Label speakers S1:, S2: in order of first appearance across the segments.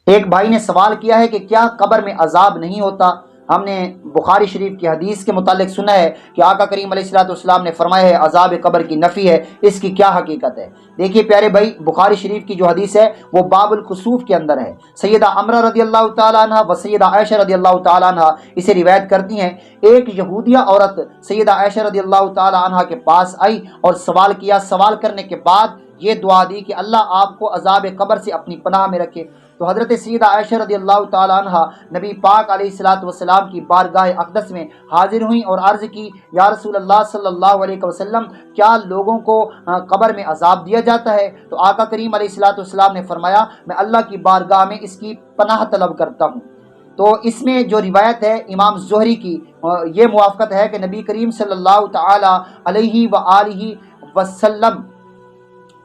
S1: ایک بھائی نے سوال کیا ہے کہ کیا قبر میں عذاب نہیں ہوتا؟ ہم نے بخاری شریف کی حدیث کے متعلق سنا ہے کہ آقا کریم علیہ الصلوۃ والسلام نے فرمایا ہے عذاب قبر کی نفی ہے، اس کی کیا حقیقت ہے؟ دیکھیے پیارے بھائی، بخاری شریف کی جو حدیث ہے وہ باب الکسوف کے اندر ہے۔ سیدہ عمرہ رضی اللہ تعالیٰ عنہ و سیدہ عائشہ رضی اللہ تعالیٰ عنہ اسے روایت کرتی ہیں، ایک یہودیہ عورت سیدہ عائشہ رضی اللہ تعالیٰ عنہ کے پاس آئی اور سوال کیا۔ سوال کرنے کے بعد یہ دعا دی کہ اللہ آپ کو عذاب قبر سے اپنی پناہ میں رکھے۔ تو حضرت سیدہ عائشہ رضی اللہ تعالیٰ عنہ نبی پاک علیہ الصلوۃ والسلام کی بارگاہ اقدس میں حاضر ہوئیں اور عرض کی، یا رسول اللہ صلی اللہ علیہ وسلم، کیا لوگوں کو قبر میں عذاب دیا جاتا ہے؟ تو آقا کریم علیہ الصلوۃ والسلام نے فرمایا، میں اللہ کی بارگاہ میں اس کی پناہ طلب کرتا ہوں۔ تو اس میں جو روایت ہے امام زہری کی، یہ موافقت ہے کہ نبی کریم صلی اللہ تعالی علیہ وآلہ وسلم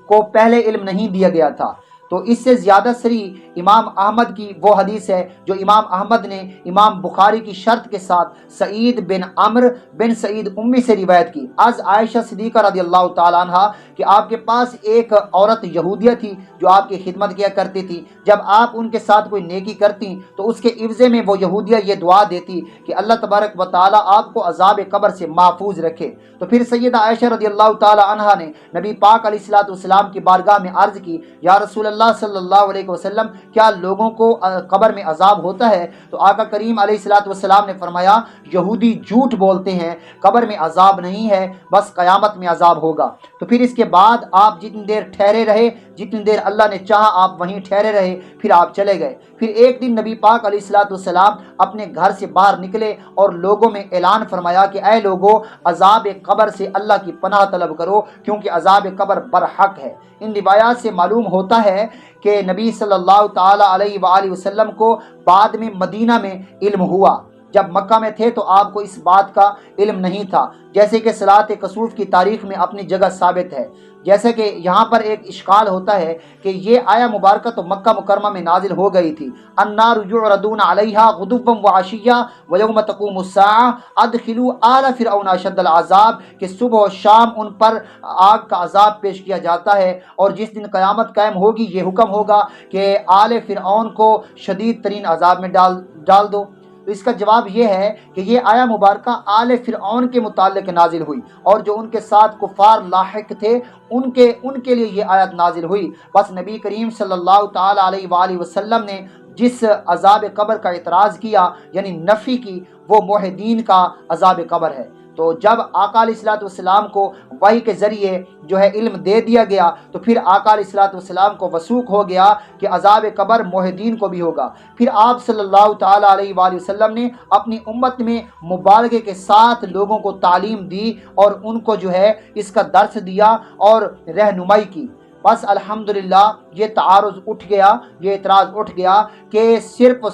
S1: کو پہلے علم نہیں دیا گیا تھا۔ تو اس سے زیادہ صریح امام احمد کی وہ حدیث ہے جو امام احمد نے امام بخاری کی شرط کے ساتھ سعید بن عمرو بن سعید امی سے روایت کی، از عائشہ صدیقہ رضی اللہ تعالیٰ عنہ، کہ آپ کے پاس ایک عورت یہودیہ تھی جو آپ کی خدمت کیا کرتی تھی۔ جب آپ ان کے ساتھ کوئی نیکی کرتی تو اس کے عوضے میں وہ یہودیہ یہ دعا دیتی کہ اللہ تبارک و تعالیٰ آپ کو عذاب قبر سے محفوظ رکھے۔ تو پھر سیدہ عائشہ رضی اللہ تعالیٰ عنہ نے نبی پاک علیہ الصلوۃ والسلام کی بارگاہ میں عرض کی، یا رسول اللہ صلی اللہ علیہ وسلم، کیا لوگوں کو قبر میں عذاب ہوتا ہے؟ تو آقا کریم علیہ الصلوۃ والسلام نے فرمایا، یہودی جھوٹ بولتے ہیں، قبر میں عذاب نہیں ہے، بس قیامت میں عذاب ہوگا۔ تو پھر اس کے بعد آپ جتنی دیر ٹھہرے رہے، جتنی دیر اللہ نے چاہا آپ وہیں ٹھہرے رہے، پھر آپ چلے گئے۔ پھر ایک دن نبی پاک علیہ الصلوۃ والسلام اپنے گھر سے باہر نکلے اور لوگوں میں اعلان فرمایا کہ اے لوگو، عذاب قبر سے اللہ کی پناہ طلب کرو، کیونکہ عذاب قبر برحق ہے۔ ان روایات سے معلوم ہوتا ہے کہ نبی صلی اللہ تعالی علیہ وآلہ وسلم کو بعد میں مدینہ میں علم ہوا، جب مکہ میں تھے تو آپ کو اس بات کا علم نہیں تھا، جیسے کہ صلاۃ کسوف کی تاریخ میں اپنی جگہ ثابت ہے۔ جیسے کہ یہاں پر ایک اشکال ہوتا ہے کہ یہ آیا مبارکہ تو مکہ مکرمہ میں نازل ہو گئی تھی، النار یعرضون علیہا غدوا وعشیا ویوم تقوم الساعہ ادخلوا آل فرعون اشد العذاب، کہ صبح و شام ان پر آگ کا عذاب پیش کیا جاتا ہے، اور جس دن قیامت قائم ہوگی یہ حکم ہوگا کہ آل فرعون کو شدید ترین عذاب میں ڈال دو۔ تو اس کا جواب یہ ہے کہ یہ آیا مبارکہ آل فرعون کے متعلق نازل ہوئی، اور جو ان کے ساتھ کفار لاحق تھے ان کے لیے یہ آیت نازل ہوئی۔ بس نبی کریم صلی اللہ تعالی علیہ وآلہ وسلم نے جس عذاب قبر کا اعتراض کیا، یعنی نفی کی، وہ موحدین کا عذاب قبر ہے۔ تو جب آقا علیہ الصلوۃ والسلام کو وحی کے ذریعے جو ہے علم دے دیا گیا، تو پھر آقا علیہ الصلوۃ والسلام کو وثوق ہو گیا کہ عذاب قبر موحدین کو بھی ہوگا۔ پھر آپ صلی اللہ تعالی علیہ وآلہ وسلم نے اپنی امت میں مبالغے کے ساتھ لوگوں کو تعلیم دی اور ان کو جو ہے اس کا درس دیا اور رہنمائی کی۔ بس الحمدللہ یہ تعارض اٹھ گیا، یہ اعتراض اٹھ گیا کہ صرف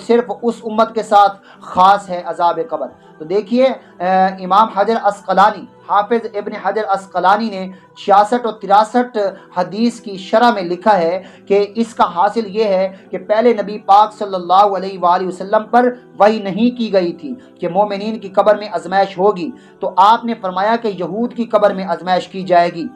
S1: اس امت کے ساتھ خاص ہے عذاب قبر۔ تو دیکھیے امام حجر عسقلانی، حافظ ابن حجر عسقلانی نے 66 اور 63 حدیث کی شرح میں لکھا ہے کہ اس کا حاصل یہ ہے کہ پہلے نبی پاک صلی اللہ علیہ وآلہ وسلم پر وحی نہیں کی گئی تھی کہ مومنین کی قبر میں آزمائش ہوگی، تو آپ نے فرمایا کہ یہود کی قبر میں آزمائش کی جائے گی۔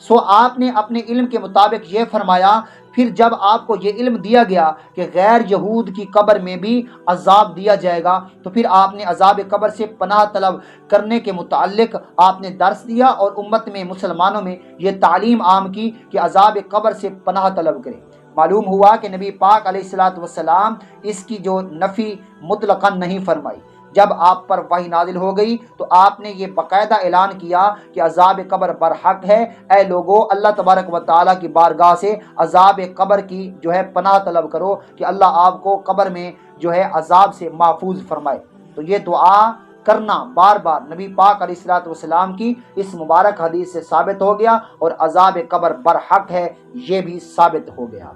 S1: سو آپ نے اپنے علم کے مطابق یہ فرمایا۔ پھر جب آپ کو یہ علم دیا گیا کہ غیر یہود کی قبر میں بھی عذاب دیا جائے گا، تو پھر آپ نے عذاب قبر سے پناہ طلب کرنے کے متعلق آپ نے درس دیا اور امت میں مسلمانوں میں یہ تعلیم عام کی کہ عذاب قبر سے پناہ طلب کریں۔ معلوم ہوا کہ نبی پاک علیہ الصلوۃ والسلام اس کی جو نفی مطلقاً نہیں فرمائی۔ جب آپ پر وحی نازل ہو گئی تو آپ نے یہ باقاعدہ اعلان کیا کہ عذاب قبر برحق ہے، اے لوگو اللہ تبارک و تعالیٰ کی بارگاہ سے عذاب قبر کی جو ہے پناہ طلب کرو کہ اللہ آپ کو قبر میں جو ہے عذاب سے محفوظ فرمائے۔ تو یہ دعا کرنا بار بار نبی پاک علیہ الصلوۃ والسلام کی اس مبارک حدیث سے ثابت ہو گیا، اور عذاب قبر برحق ہے یہ بھی ثابت ہو گیا۔